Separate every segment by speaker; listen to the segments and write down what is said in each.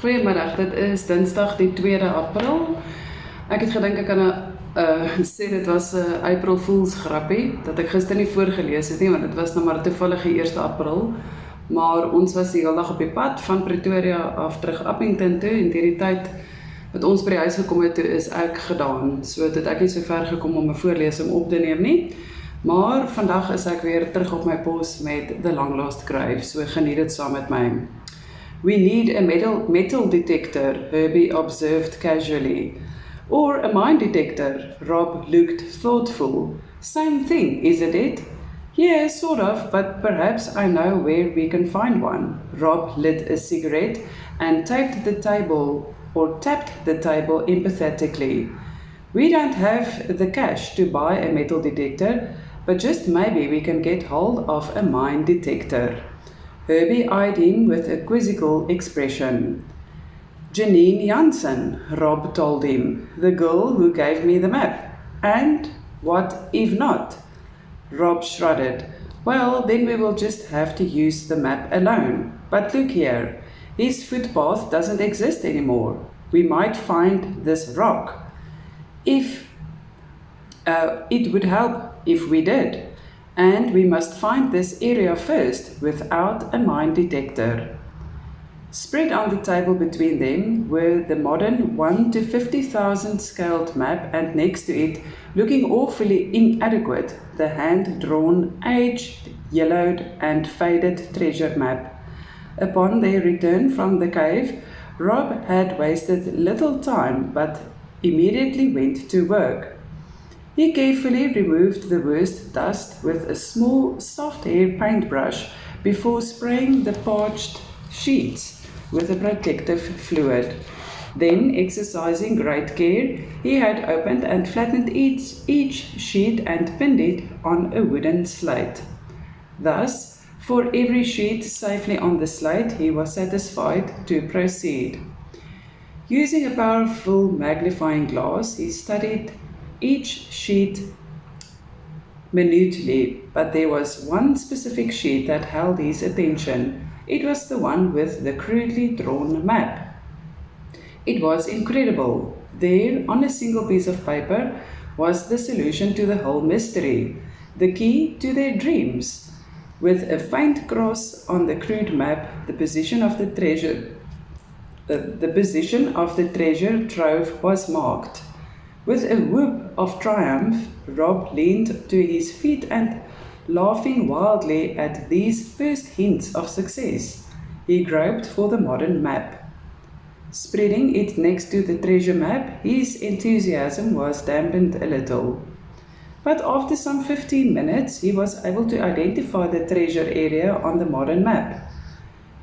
Speaker 1: Goeiemiddag, dit is Dinsdag die 2de April. Ek het gedink ek kan sê dit was 'n April Fools grappie, dat ek gister nie voorgelees het nie, want dit was nou maar toevallig die 1 April. Maar ons was die hele dag op die pad van Pretoria af terug Appington toe, en deur die tyd wat ons by die huis gekom het toe, is ek gedaan. So het ek nie so ver gekom om 'n voorlesing op te neem nie. Maar vandag is ek weer terug op my pos met The Long Lost Grave, so geniet dit saam met my. We need a metal detector, Herbie observed casually. Or a mine detector, Rob looked thoughtful. Same thing, isn't it? Yeah, sort of, but perhaps I know where we can find one. Rob lit a cigarette and tapped the table empathetically. We don't have the cash to buy a metal detector, but just maybe we can get hold of a mine detector. Herbie eyed him with a quizzical expression. Janine Jansen, Rob told him, the girl who gave me the map. And what if not? Rob shrugged. Well, then we will just have to use the map alone. But look here, his footpath doesn't exist anymore. We might find this rock. It would help if we did. And we must find this area first without a mine detector. Spread on the table between them were the modern 1 to 50,000 scaled map, and next to it, looking awfully inadequate, the hand-drawn, aged, yellowed and faded treasure map. Upon their return from the cave, Rob had wasted little time but immediately went to work. He carefully removed the worst dust with a small, soft-hair paintbrush before spraying the parched sheets with a protective fluid. Then, exercising great care, he had opened and flattened each sheet and pinned it on a wooden slate. Thus, for every sheet safely on the slate, he was satisfied to proceed. Using a powerful magnifying glass, he studied each sheet minutely, but there was one specific sheet that held his attention. It was the one with the crudely drawn map. It was incredible. There, on a single piece of paper, was the solution to the whole mystery, the key to their dreams. With a faint cross on the crude map, the position of the treasure trove was marked. With a whoop of triumph, Rob leaned to his feet and, laughing wildly at these first hints of success, he groped for the modern map. Spreading it next to the treasure map, his enthusiasm was dampened a little. But after some 15 minutes, he was able to identify the treasure area on the modern map.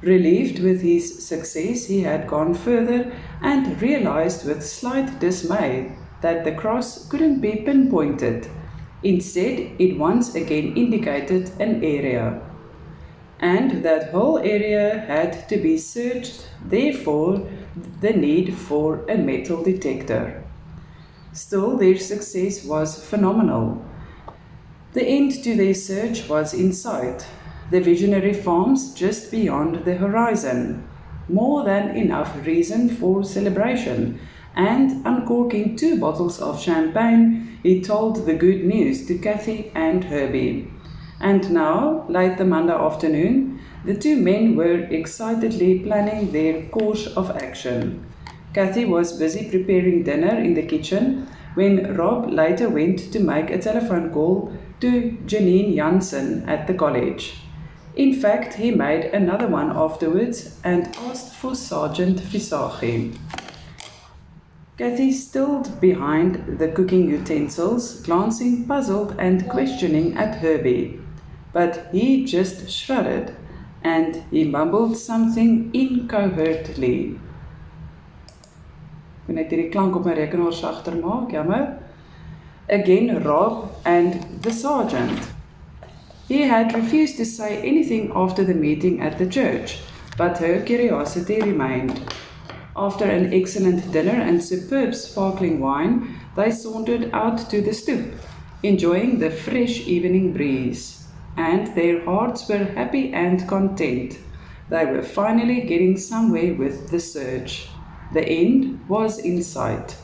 Speaker 1: Relieved with his success, he had gone further and realized with slight dismay that the cross couldn't be pinpointed. Instead, it once again indicated an area. And that whole area had to be searched, therefore the need for a metal detector. Still, their success was phenomenal. The end to their search was in sight. The visionary farms just beyond the horizon. More than enough reason for celebration. And uncorking 2 bottles of champagne, he told the good news to Cathy and Herbie. And now, late the Monday afternoon, the 2 men were excitedly planning their course of action. Cathy was busy preparing dinner in the kitchen when Rob later went to make a telephone call to Janine Jansen at the college. In fact, he made another one afterwards and asked for Sergeant Visagi. Cathy stilled behind the cooking utensils, glancing puzzled and questioning at Herbie. But he just shrugged, and he mumbled something incoherently. Ek moet net hierdie klank op my rekenaar sagter maak, jammer. Again, Rob and the sergeant. He had refused to say anything after the meeting at the church, but her curiosity remained. After an excellent dinner and superb sparkling wine, they sauntered out to the stoep, enjoying the fresh evening breeze. And their hearts were happy and content. They were finally getting somewhere with the search. The end was in sight.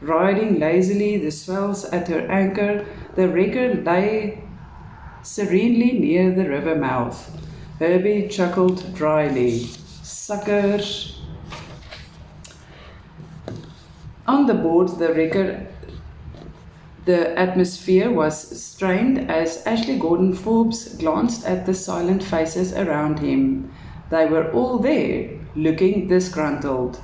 Speaker 1: Riding lazily the swells at her anchor, the wrecker lay serenely near the river mouth. Herbie chuckled dryly. Suckers! On the board, the atmosphere was strained as Ashley Gordon Forbes glanced at the silent faces around him. They were all there, looking disgruntled.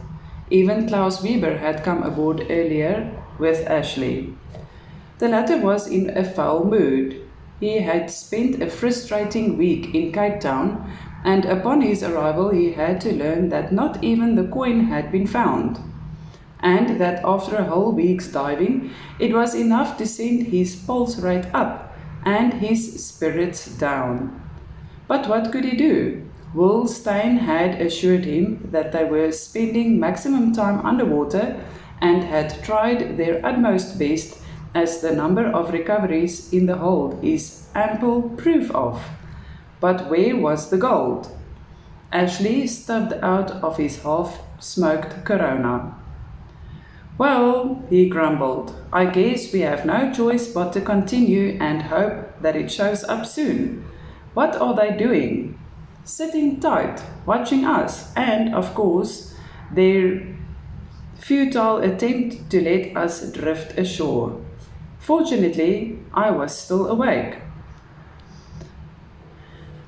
Speaker 1: Even Klaus Weber had come aboard earlier with Ashley. The latter was in a foul mood. He had spent a frustrating week in Cape Town, and upon his arrival he had to learn that not even the coin had been found, and that after a whole week's diving, it was enough to send his pulse rate up and his spirits down. But what could he do? Will Stein had assured him that they were spending maximum time underwater and had tried their utmost best, as the number of recoveries in the hold is ample proof of. But where was the gold? Ashley stubbed out of his half-smoked Corona. Well, he grumbled, I guess we have no choice but to continue and hope that it shows up soon. What are they doing? Sitting tight, watching us, and, of course, their futile attempt to let us drift ashore. Fortunately, I was still awake.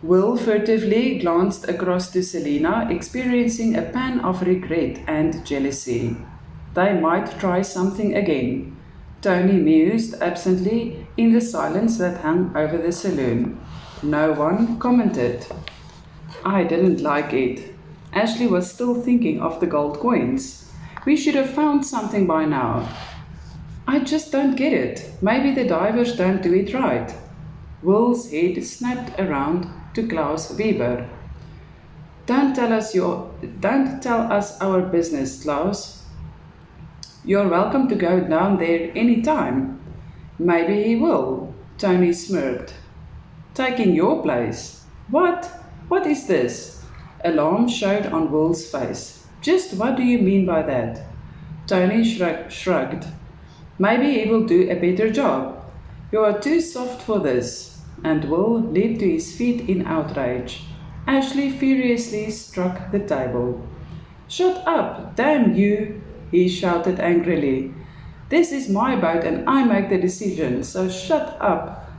Speaker 1: Will furtively glanced across to Selina, experiencing a pang of regret and jealousy. They might try something again. Tony mused absently in the silence that hung over the saloon. No one commented. I didn't like it. Ashley was still thinking of the gold coins. We should have found something by now. I just don't get it. Maybe the divers don't do it right. Will's head snapped around to Klaus Weber. Don't tell us our business, Klaus. You're welcome to go down there any time. Maybe he will, Tony smirked. Taking your place? What? What is this? Alarm showed on Will's face. Just what do you mean by that? Tony shrugged. Maybe he will do a better job. You are too soft for this. And Will leaped to his feet in outrage. Ashley furiously struck the table. Shut up, damn you, he shouted angrily. This is my boat and I make the decision, so shut up.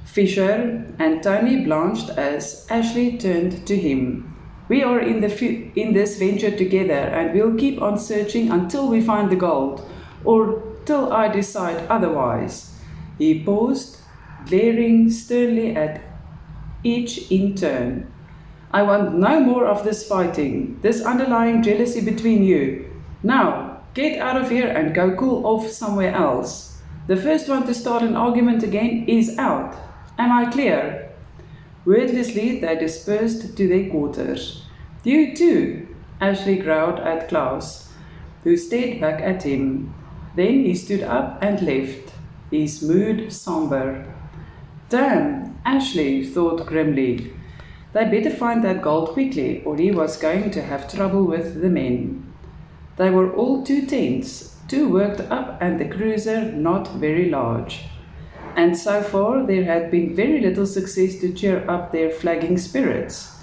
Speaker 1: Fisher and Tony blanched as Ashley turned to him. We are in this venture together and we'll keep on searching until we find the gold, or till I decide otherwise. He paused, glaring sternly at each in turn. I want no more of this fighting, this underlying jealousy between you. Now, get out of here and go cool off somewhere else. The first one to start an argument again is out. Am I clear? Wordlessly, they dispersed to their quarters. You too, Ashley growled at Klaus, who stared back at him. Then he stood up and left, his mood somber. Damn, Ashley thought grimly. They better find that gold quickly, or he was going to have trouble with the men. They were all too tense, too worked up, and the cruiser not very large. And so far there had been very little success to cheer up their flagging spirits.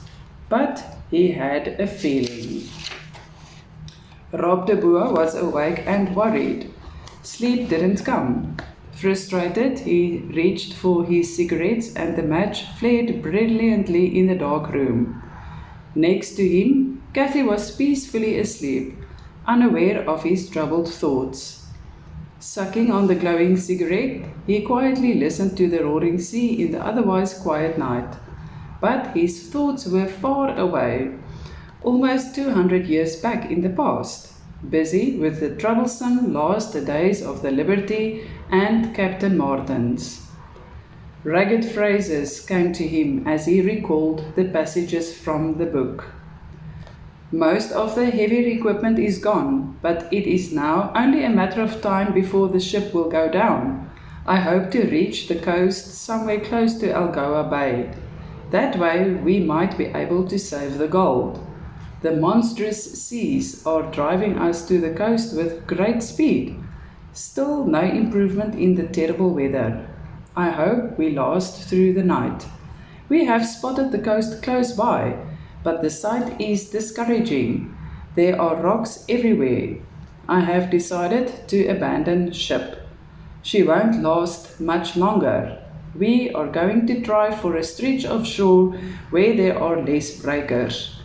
Speaker 1: But he had a feeling. Rob de Boer was awake and worried. Sleep didn't come. Frustrated, he reached for his cigarettes and the match flared brilliantly in the dark room. Next to him, Cathy was peacefully asleep, unaware of his troubled thoughts. Sucking on the glowing cigarette, he quietly listened to the roaring sea in the otherwise quiet night. But his thoughts were far away, almost 200 years back in the past, busy with the troublesome last days of the Liberty and Captain Martin's. Ragged phrases came to him as he recalled the passages from the book. Most of the heavy equipment is gone, but it is now only a matter of time before the ship will go down. I hope to reach the coast somewhere close to Algoa Bay. That way we might be able to save the gold. The monstrous seas are driving us to the coast with great speed. Still no improvement in the terrible weather. I hope we last through the night. We have spotted the coast close by, but the sight is discouraging. There are rocks everywhere. I have decided to abandon ship. She won't last much longer. We are going to try for a stretch of shore where there are less breakers.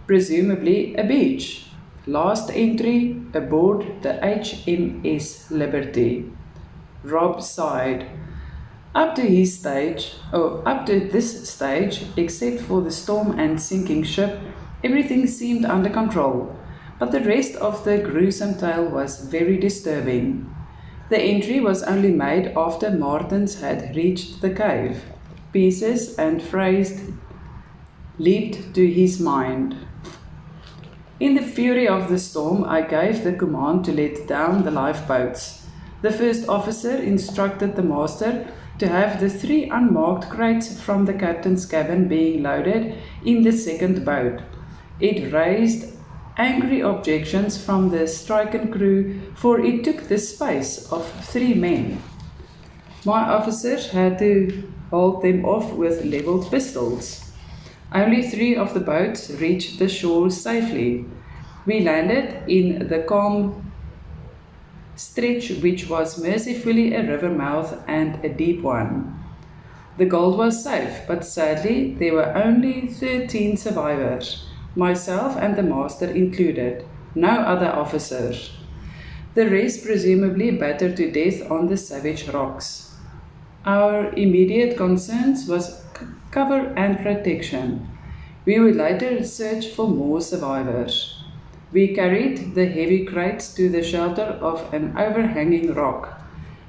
Speaker 1: Presumably a beach. Last entry aboard the HMS Liberty. Rob sighed. Up to this stage, except for the storm and sinking ship, everything seemed under control. But the rest of the gruesome tale was very disturbing. The entry was only made after Martens had reached the cave. Pieces and phrases leaped to his mind. In the fury of the storm, I gave the command to let down the lifeboats. The first officer instructed the master to have the 3 unmarked crates from the captain's cabin being loaded in the second boat. It raised angry objections from the stricken crew, for it took the space of 3 men. My officers had to hold them off with leveled pistols. Only 3 of the boats reached the shore safely. We landed in the calm stretch, which was mercifully a river mouth and a deep one. The gold was safe, but sadly there were only 13 survivors, myself and the master included, no other officers. The rest presumably battered to death on the savage rocks. Our immediate concerns was cover and protection. We would later search for more survivors. We carried the heavy crates to the shelter of an overhanging rock.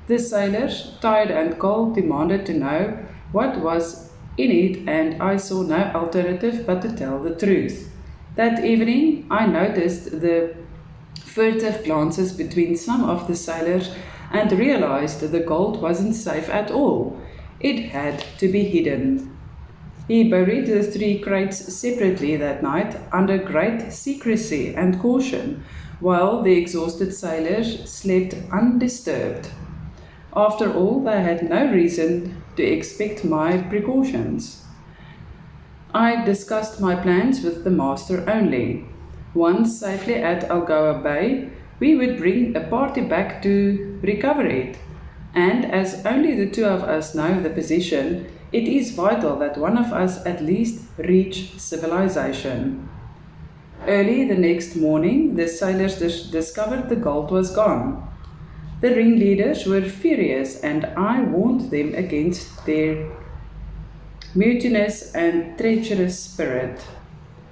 Speaker 1: The sailors, tired and cold, demanded to know what was in it, and I saw no alternative but to tell the truth. That evening, I noticed the furtive glances between some of the sailors and realized the gold wasn't safe at all. It had to be hidden. He buried the 3 crates separately that night under great secrecy and caution, while the exhausted sailors slept undisturbed. After all, they had no reason to expect my precautions. I discussed my plans with the master only. Once safely at Algoa Bay, we would bring a party back to recover it. And as only the 2 of us know the position, it is vital that one of us at least reach civilization. Early the next morning, the sailors discovered the gold was gone. The ringleaders were furious, and I warned them against their mutinous and treacherous spirit.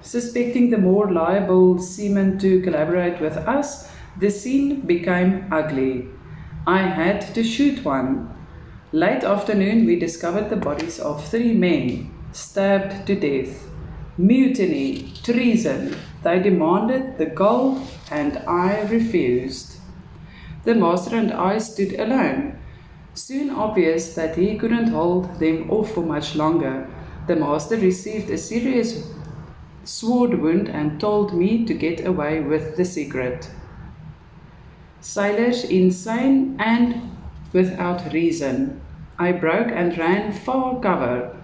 Speaker 1: Suspecting the more liable seamen to collaborate with us, the scene became ugly. I had to shoot one. Late afternoon, we discovered the bodies of 3 men, stabbed to death. Mutiny, treason. They demanded the gold, and I refused. The master and I stood alone. Soon obvious that he couldn't hold them off for much longer, the master received a serious sword wound and told me to get away with the secret. Sailors insane and without reason. I broke and ran for cover.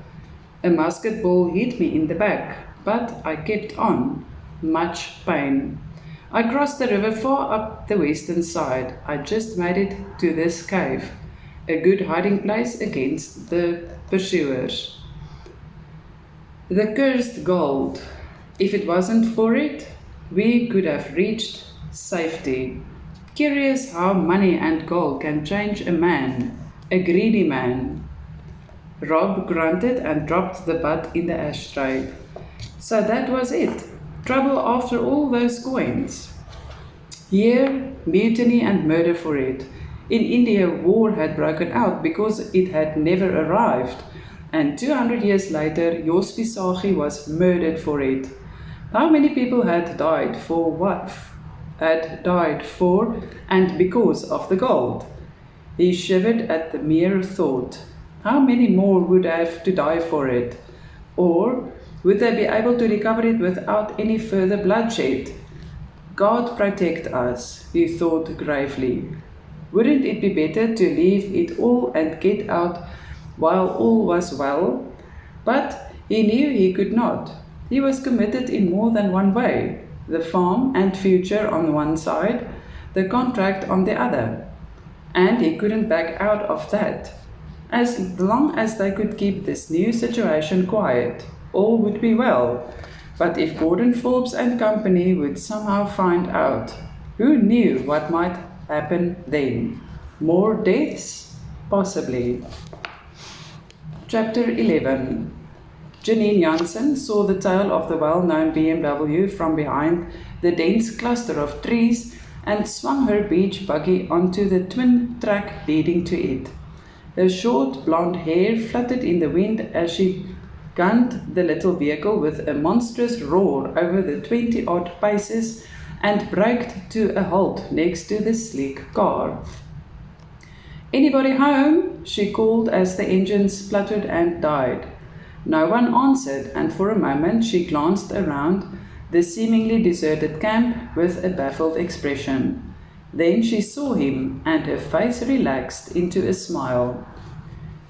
Speaker 1: A musket ball hit me in the back, but I kept on. Much pain. I crossed the river far up the western side. I just made it to this cave, a good hiding place against the pursuers. The cursed gold. If it wasn't for it, we could have reached safety. Curious how money and gold can change a man, a greedy man. Rob grunted and dropped the butt in the ashtray. So that was it. Trouble after all those coins. Here, mutiny and murder for it. In India, war had broken out because it had never arrived. And 200 years later, Jos Visagie was murdered for it. How many people had died for what? Had died for and because of the gold? He shivered at the mere thought. How many more would have to die for it? Or would they be able to recover it without any further bloodshed? God protect us, he thought gravely. Wouldn't it be better to leave it all and get out while all was well? But he knew he could not. He was committed in more than one way, the farm and future on one side, the contract on the other. And he couldn't back out of that. As long as they could keep this new situation quiet, all would be well. But if Gordon Forbes and company would somehow find out, who knew what might happen then? More deaths? Possibly. Chapter 11. Janine Jansen saw the tail of the well-known BMW from behind the dense cluster of trees and swung her beach buggy onto the twin track leading to it. Her short blonde hair fluttered in the wind as she gunned the little vehicle with a monstrous roar over the 20-odd paces and braked to a halt next to the sleek car. "Anybody home?" she called as the engine spluttered and died. No one answered, and for a moment she glanced around the seemingly deserted camp with a baffled expression. Then she saw him, and her face relaxed into a smile.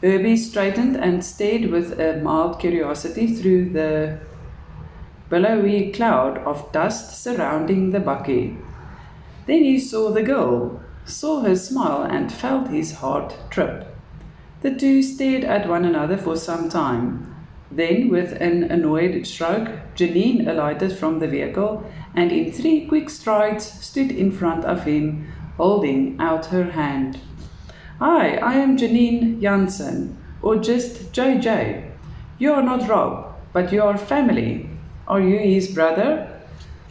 Speaker 1: Herbie straightened and stared with a mild curiosity through the billowy cloud of dust surrounding the buggy. Then he saw the girl, saw her smile, and felt his heart trip. The two stared at one another for some time. Then, with an annoyed shrug, Janine alighted from the vehicle and in 3 quick strides stood in front of him, holding out her hand. "Hi, I am Janine Jansen, or just JJ. You are not Rob, but you are family. Are you his brother?"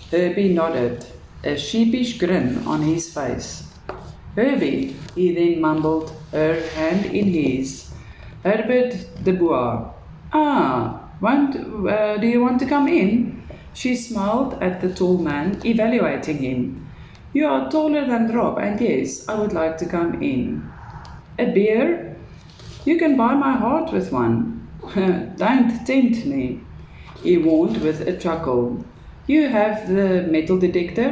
Speaker 1: Herbie nodded, a sheepish grin on his face. "Herbie," he then mumbled, her hand in his. "Herbert de Bois. Ah, do you want to come in?" She smiled at the tall man, evaluating him. "You are taller than Rob, and yes, I would like to come in." "A beer? You can buy my heart with one." "Don't tempt me," he warned with a chuckle. "You have the metal detector?"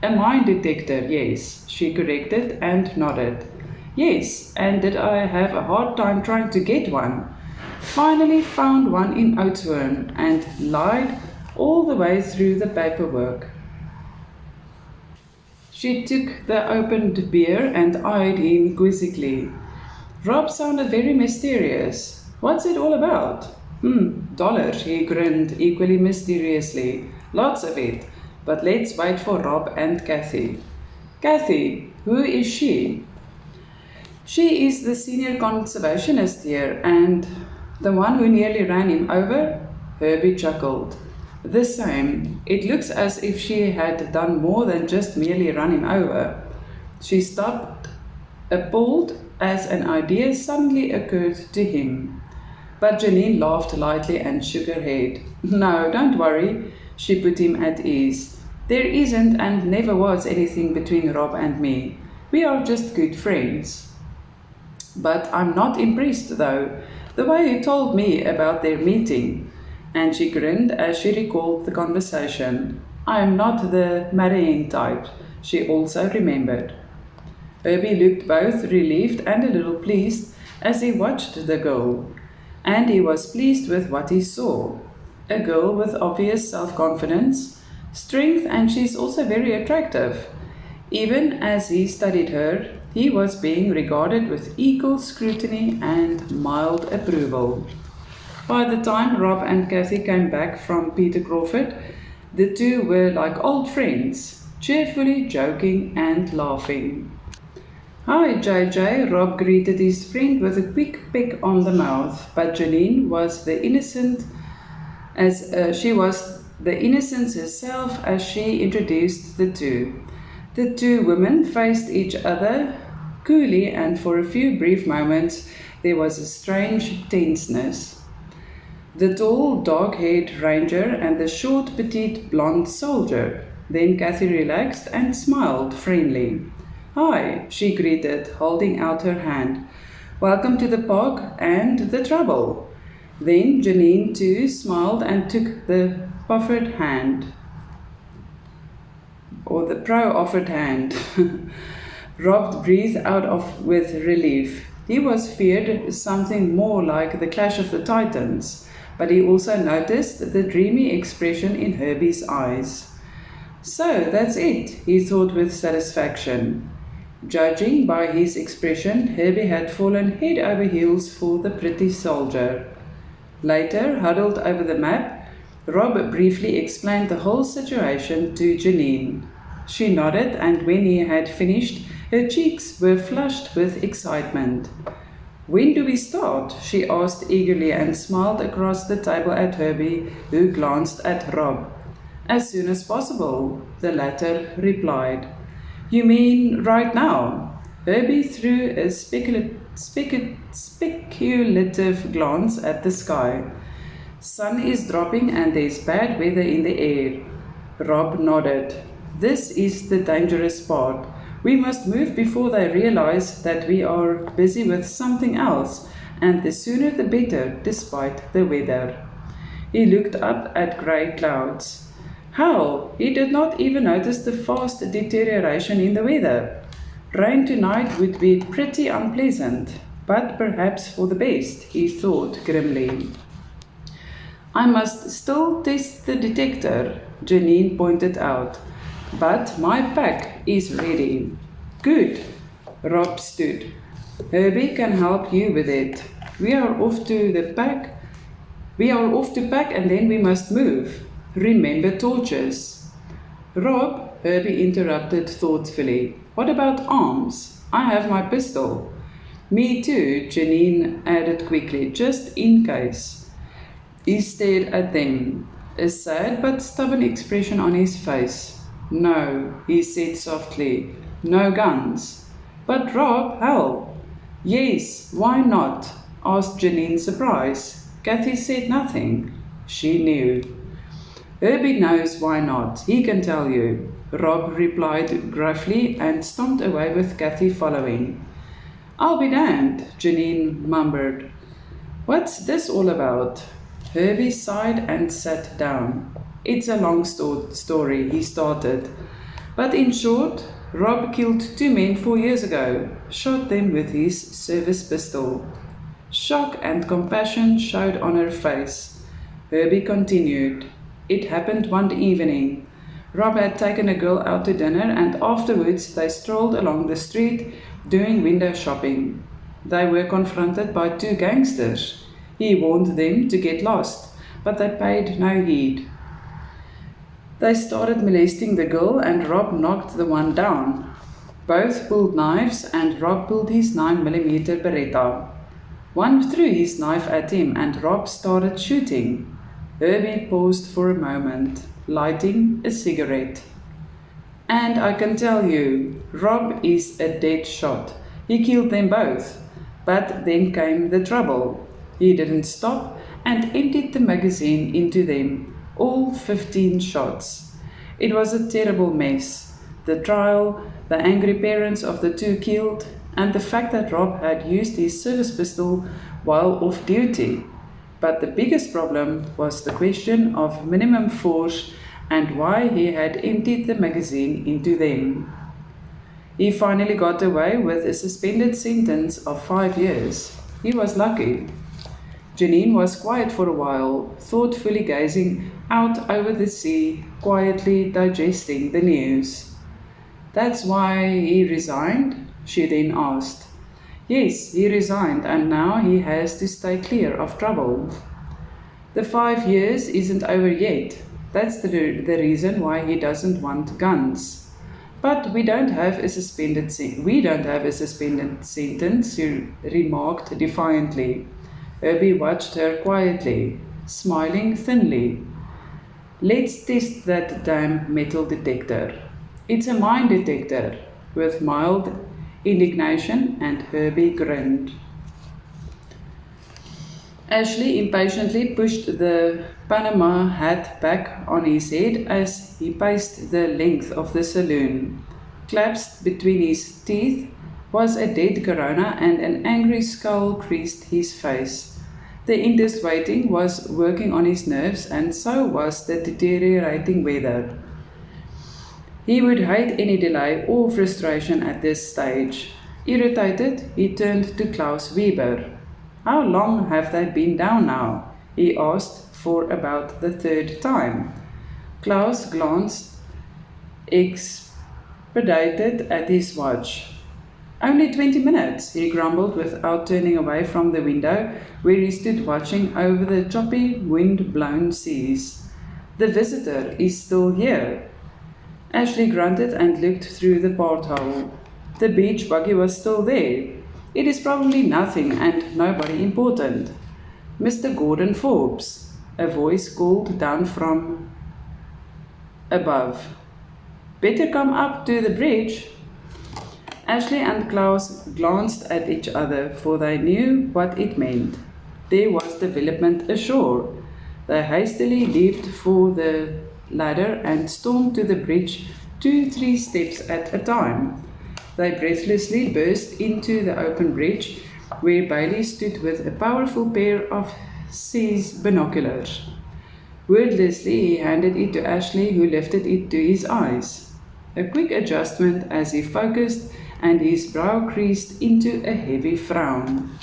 Speaker 1: "A mine detector, yes," she corrected and nodded. "Yes, and did I have a hard time trying to get one? Finally found one in Oudtshoorn and lied all the way through the paperwork." She took the opened beer and eyed him quizzically. Rob sounded very mysterious. "What's it all about?" Dollars," he grinned equally mysteriously. "Lots of it. But let's wait for Rob and Kathy." "Kathy, who is she?" "She is the senior conservationist here, and the one who nearly ran him over?" Herbie chuckled. "The same. It looks as if she had done more than just merely run him over." She stopped, appalled, as an idea suddenly occurred to him. But Janine laughed lightly and shook her head. "No, don't worry," she put him at ease. "There isn't and never was anything between Rob and me. We are just good friends." "But I'm not impressed, though, the way you told me about their meeting." And she grinned as she recalled the conversation. "I am not the marrying type," she also remembered. Herbie looked both relieved and a little pleased as he watched the girl. And he was pleased with what he saw. A girl with obvious self-confidence, strength, and she's also very attractive. Even as he studied her, he was being regarded with equal scrutiny and mild approval. By the time Rob and Kathy came back from Peter Crawford, the two were like old friends, cheerfully joking and laughing. "Hi, JJ," Rob greeted his friend with a quick peck on the mouth, but Janine was she was the innocence herself as she introduced the two. The two women faced each other coolly, and for a few brief moments there was a strange tenseness. The tall, dark-haired ranger and the short, petite, blonde soldier. Then Kathy relaxed and smiled friendly. "Hi," she greeted, holding out her hand. "Welcome to the park and the trouble." Then Janine too smiled and took the proffered hand, or the pro-offered hand. Rob breathed with relief. He was feared something more like the clash of the titans, but he also noticed the dreamy expression in Herbie's eyes. So that's it, he thought with satisfaction. Judging by his expression, Herbie had fallen head over heels for the pretty soldier. Later, huddled over the map, Rob briefly explained the whole situation to Janine. She nodded, and when he had finished, her cheeks were flushed with excitement. When do we start? She asked eagerly and smiled across the table at Herbie, who glanced at Rob. As soon as possible, the latter replied. You mean right now? Herbie threw a speculative glance at the sky. Sun is dropping and there's bad weather in the air. Rob nodded. This is the dangerous part. We must move before they realize that we are busy with something else, and the sooner the better, despite the weather. He looked up at grey clouds. How? He did not even notice the fast deterioration in the weather. Rain tonight would be pretty unpleasant, but perhaps for the best, he thought grimly. I must still test the detector, Janine pointed out. But my pack is ready. Good. Rob stood. Herbie can help you with it. We are off to pack and then we must move. Remember torches. Rob, Herbie interrupted thoughtfully. What about arms? I have my pistol. Me too, Janine added quickly, just in case. He stared at them, a sad but stubborn expression on his face. No, he said softly, no guns. But Rob, hell. Yes, why not? Asked Janine, surprised. Kathy said nothing. She knew. Herbie knows why not. He can tell you. Rob replied gruffly and stomped away with Kathy following. I'll be damned, Janine mumbled. What's this all about? Herbie sighed and sat down. It's a long story, he started. But in short, Rob killed 2 men 4 years ago, shot them with his service pistol. Shock and compassion showed on her face. Herbie continued. It happened one evening. Rob had taken a girl out to dinner and afterwards they strolled along the street doing window shopping. They were confronted by 2 gangsters. He warned them to get lost, but they paid no heed. They started molesting the girl and Rob knocked the one down. Both pulled knives and Rob pulled his 9mm Beretta. One threw his knife at him and Rob started shooting. Herbie paused for a moment, lighting a cigarette. And I can tell you, Rob is a dead shot. He killed them both. But then came the trouble. He didn't stop and emptied the magazine into them, all 15 shots. It was a terrible mess. The trial, the angry parents of the 2 killed, and the fact that Rob had used his service pistol while off duty. But the biggest problem was the question of minimum force and why he had emptied the magazine into them. He finally got away with a suspended sentence of 5 years. He was lucky. Janine was quiet for a while, thoughtfully gazing out over the sea, quietly digesting the news. That's why he resigned? She then asked. Yes, he resigned and now he has to stay clear of trouble. The 5 years isn't over yet. That's the reason why he doesn't want guns. But we don't have a suspended sentence, she remarked defiantly. Herbie watched her quietly, smiling thinly. Let's test that damn metal detector. It's a mine detector, with mild indignation, and Herbie grinned. Ashley impatiently pushed the Panama hat back on his head as he paced the length of the saloon. Clasped between his teeth was a dead Corona and an angry scowl creased his face. The endless waiting was working on his nerves, and so was the deteriorating weather. He would hate any delay or frustration at this stage. Irritated, he turned to Klaus Weber. How long have they been down now? He asked for about the third time. Klaus glanced expedited at his watch. Only 20 minutes, he grumbled without turning away from the window where he stood watching over the choppy, wind-blown seas. The visitor is still here. Ashley grunted and looked through the porthole. The beach buggy was still there. It is probably nothing and nobody important. Mr. Gordon Forbes, a voice called down from above. Better come up to the bridge. Ashley and Klaus glanced at each other, for they knew what it meant. There was development ashore. They hastily leaped for the ladder and stormed to the bridge 2-3 steps at a time. They breathlessly burst into the open bridge, where Bailey stood with a powerful pair of C's binoculars. Wordlessly, he handed it to Ashley, who lifted it to his eyes. A quick adjustment as he focused, and his brow creased into a heavy frown.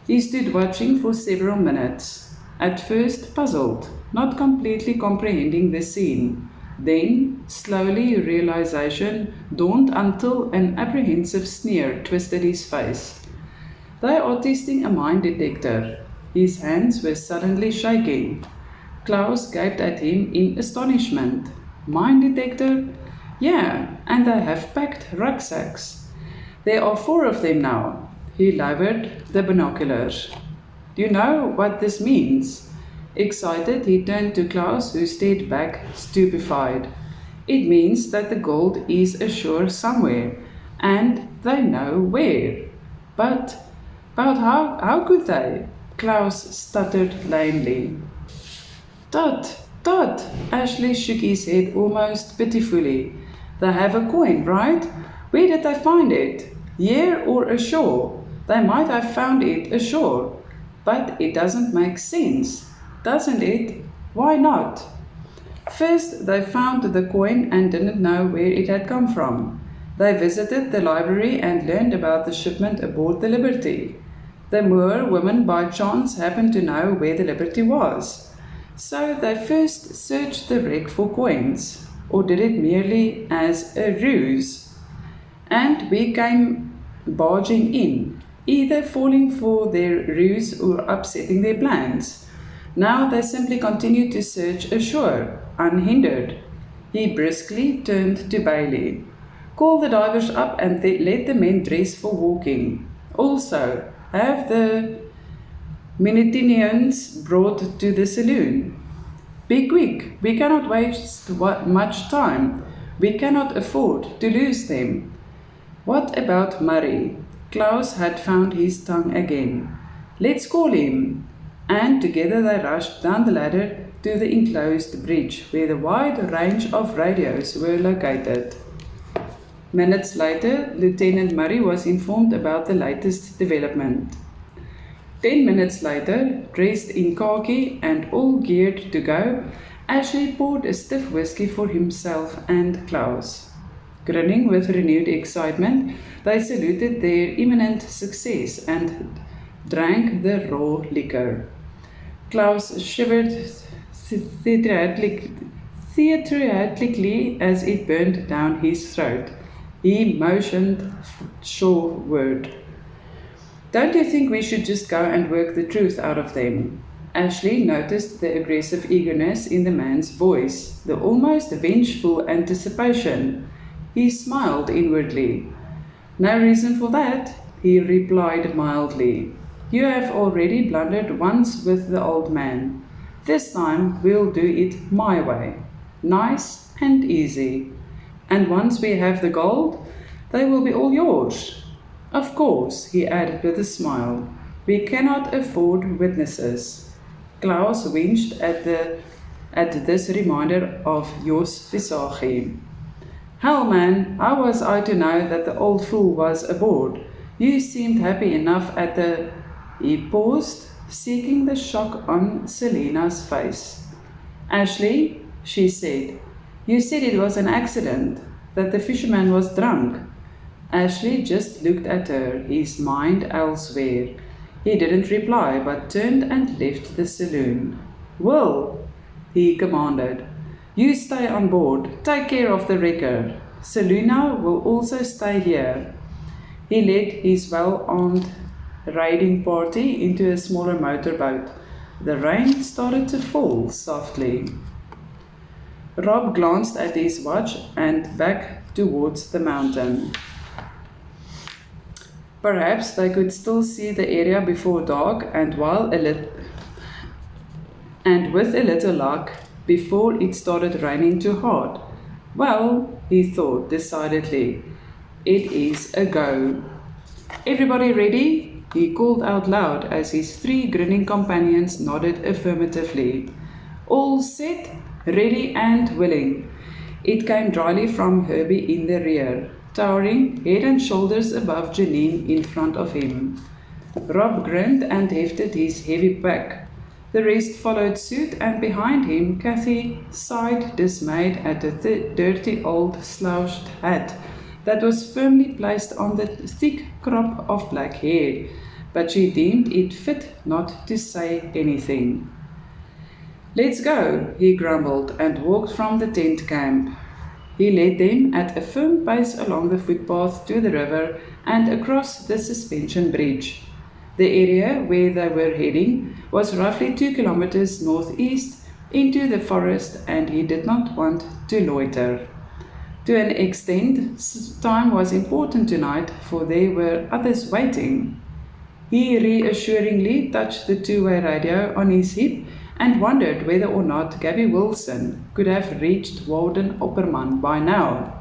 Speaker 1: He stood watching for several minutes, at first puzzled, not completely comprehending the scene. Then, slowly, realization dawned until an apprehensive sneer twisted his face. They are testing a mine detector. His hands were suddenly shaking. Klaus gaped at him in astonishment. Mine detector? Yeah, and they have packed rucksacks. There are 4 of them now. He lowered the binoculars. Do you know what this means? Excited, he turned to Klaus, who stared back, stupefied. It means that the gold is ashore somewhere, and they know where. But how could they? Klaus stuttered lamely. Todd, Ashley shook his head almost pitifully. They have a coin, right? Where did they find it? Here or ashore? They might have found it ashore. But it doesn't make sense, doesn't it? Why not? First, they found the coin and didn't know where it had come from. They visited the library and learned about the shipment aboard the Liberty. The Moor woman by chance happened to know where the Liberty was. So they first searched the wreck for coins. Or did it merely as a ruse? And we came barging in, either falling for their ruse or upsetting their plans. Now they simply continued to search ashore, unhindered. He briskly turned to Bailey. Call the divers up and let the men dress for walking. Also, have the Minitinians brought to the saloon. Be quick, we cannot waste much time. We cannot afford to lose them. What about Murray? Klaus had found his tongue again. Let's call him. And together they rushed down the ladder to the enclosed bridge, where the wide range of radios were located. Minutes later, Lieutenant Murray was informed about the latest development. 10 minutes later, dressed in khaki and all geared to go, Ashley poured a stiff whiskey for himself and Klaus. Grinning with renewed excitement, they saluted their imminent success and drank the raw liquor. Klaus shivered theatrically as it burned down his throat. He motioned shoreward. Don't you think we should just go and work the truth out of them? Ashley noticed the aggressive eagerness in the man's voice, the almost vengeful anticipation. He smiled inwardly. No reason for that, he replied mildly. You have already blundered once with the old man. This time we'll do it my way. Nice and easy. And once we have the gold, they will be all yours. Of course, he added with a smile, we cannot afford witnesses. Klaus winced at this reminder of Jos Visagi. Hell man, how was I to know that the old fool was aboard? You seemed happy enough at the... He paused, seeking the shock on Selena's face. Ashley, she said, you said it was an accident, that the fisherman was drunk. Ashley just looked at her, his mind elsewhere. He didn't reply, but turned and left the saloon. Will, he commanded, you stay on board. Take care of the wrecker. Selina will also stay here. He led his well-armed raiding party into a smaller motorboat. The rain started to fall softly. Rob glanced at his watch and back towards the mountain. Perhaps they could still see the area before dark, and with a little luck, before it started raining too hard. Well, he thought decidedly, it is a go. Everybody ready? He called out loud as his 3 grinning companions nodded affirmatively. All set, ready and willing. It came dryly from Herbie in the rear, towering head and shoulders above Janine in front of him. Rob grinned and hefted his heavy pack. The rest followed suit, and behind him Cathy sighed dismayed at the dirty old slouched hat that was firmly placed on the thick crop of black hair, but she deemed it fit not to say anything. Let's go, he grumbled and walked from the tent camp. He led them at a firm pace along the footpath to the river and across the suspension bridge. The area where they were heading was roughly 2 kilometers northeast into the forest, and he did not want to loiter. To an extent, time was important tonight, for there were others waiting. He reassuringly touched the 2-way radio on his hip and wondered whether or not Gabby Wilson could have reached Walden Opperman by now.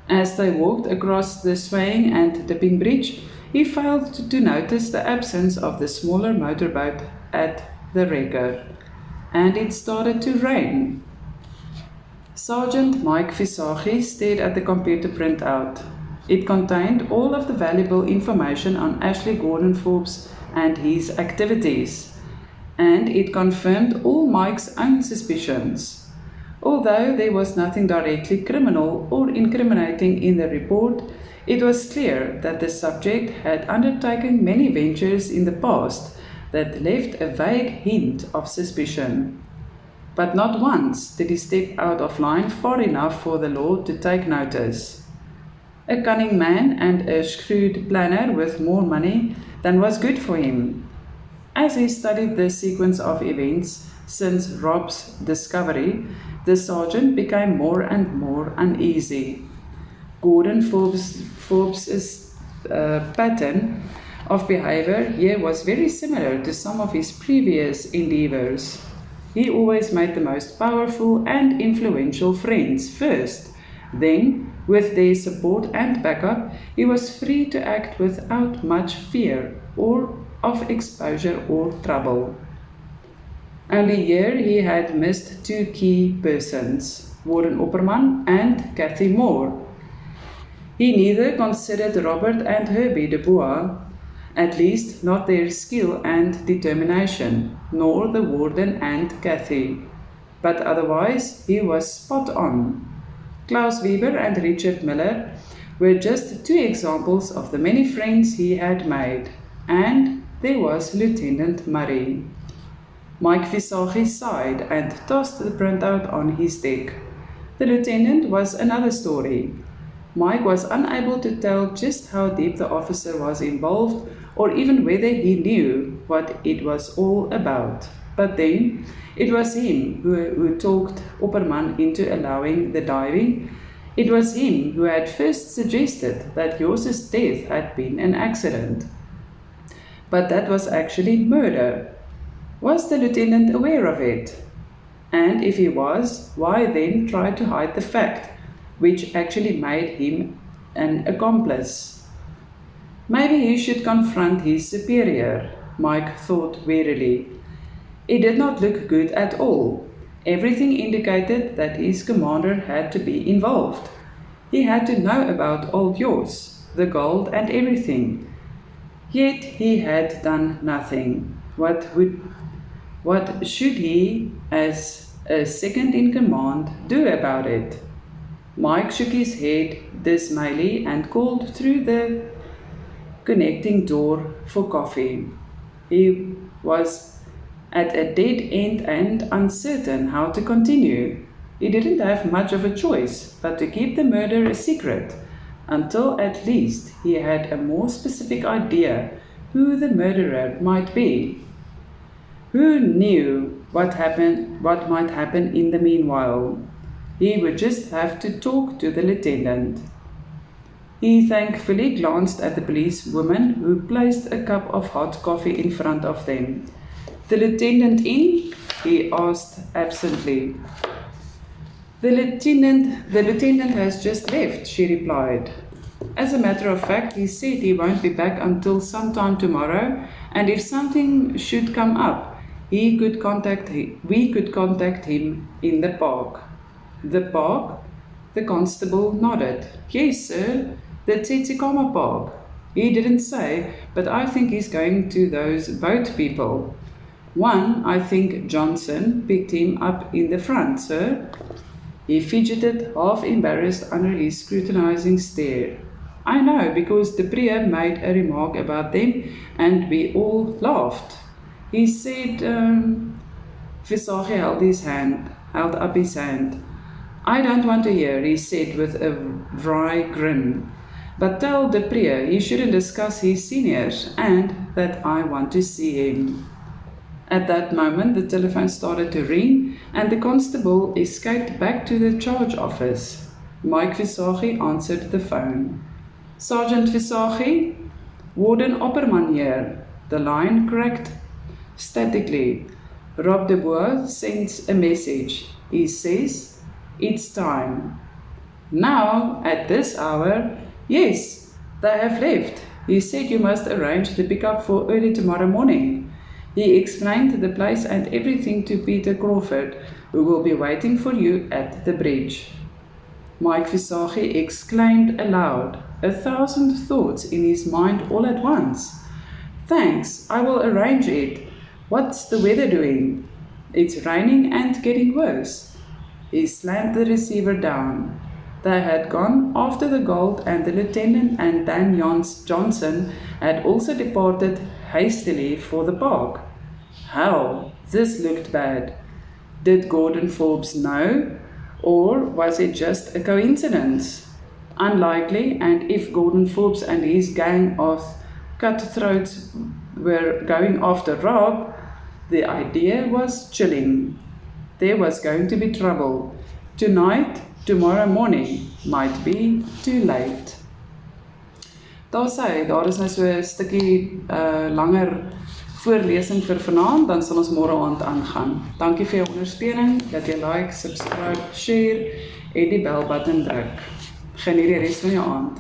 Speaker 1: As they walked across the swaying and dipping bridge, he failed to notice the absence of the smaller motorboat at the wrecker, and it started to rain. Sergeant Mike Visagi stared at the computer printout. It contained all of the valuable information on Ashley Gordon Forbes and his activities, and it confirmed all Mike's own suspicions. Although there was nothing directly criminal or incriminating in the report, it was clear that the subject had undertaken many ventures in the past that left a vague hint of suspicion. But not once did he step out of line far enough for the law to take notice. A cunning man and a shrewd planner with more money than was good for him. As he studied the sequence of events since Rob's discovery, the sergeant became more and more uneasy. Gordon Forbes's pattern of behavior here was very similar to some of his previous endeavors. He always made the most powerful and influential friends first. Then, with their support and backup, he was free to act without much fear or of exposure or trouble. Only here he had missed 2 key persons, Warren Opperman and Cathy Moore. He neither considered Robert and Herbie de Bois, at least not their skill and determination, nor the warden and Cathy. But otherwise he was spot on. Klaus Weber and Richard Miller were just 2 examples of the many friends he had made, and there was Lieutenant Murray. Mike Visagi sighed and tossed the printout on his deck. The lieutenant was another story. Mike was unable to tell just how deep the officer was involved, or even whether he knew what it was all about. But then, it was him who talked Opperman into allowing the diving. It was him who had first suggested that Joss's death had been an accident. But that was actually murder. Was the lieutenant aware of it? And if he was, why then try to hide the fact, which actually made him an accomplice? Maybe he should confront his superior, Mike thought wearily. It did not look good at all. Everything indicated that his commander had to be involved. He had to know about old Jos, the gold and everything. Yet he had done nothing. What should he, as a second in command, do about it? Mike shook his head dismally and called through the connecting door for coffee. He was at a dead end and uncertain how to continue. He didn't have much of a choice but to keep the murder a secret until at least he had a more specific idea who the murderer might be. Who knew what might happen in the meanwhile? He would just have to talk to the lieutenant. He thankfully glanced at the policewoman who placed a cup of hot coffee in front of them. "The lieutenant in?" he asked absently. The lieutenant has just left," she replied. "As a matter of fact, he said he won't be back until sometime tomorrow, and if something should come up, we could contact him in the park." "The park?" The constable nodded. "Yes, sir, the Tsetsikama Park. He didn't say, but I think he's going to those boat people. One, I think Johnson, picked him up in the front, sir." He fidgeted, half embarrassed under his scrutinizing stare. "I know, because the Priya made a remark about them, and we all laughed. He said, Visagie held up his hand. "I don't want to hear," he said with a wry grin. "But tell the Priya he shouldn't discuss his seniors, and that I want to see him." At that moment, the telephone started to ring, and the constable escaped back to the charge office. Mike Visagie answered the phone. "Sergeant Visagie? Warden Opperman here." The line cracked statically. "Rob de Boer sends a message. He says, 'It's time.'" "Now, at this hour?" "Yes, they have left. He said you must arrange the pickup for early tomorrow morning." He explained the place and everything to Peter Crawford, who will be waiting for you at the bridge. Mike Visagie exclaimed aloud, 1,000 thoughts in his mind all at once. "Thanks, I will arrange it. What's the weather doing?" "It's raining and getting worse." He slammed the receiver down. They had gone after the gold, and the lieutenant and Dan Johnson had also departed hastily for the park. Hell, this looked bad. Did Gordon Forbes know, or was it just a coincidence? Unlikely, and if Gordon Forbes and his gang of cutthroats were going after Rob, the idea was chilling. There was going to be trouble. Tonight, tomorrow morning, might be too late. Daar is nou so 'n stukkie langer voorlesing vir vanaand, dan sal ons môre aand aangaan. Dankie vir jou ondersteuning, dat jy like, subscribe, share en die bel button druk. Geniet die res van jou aand.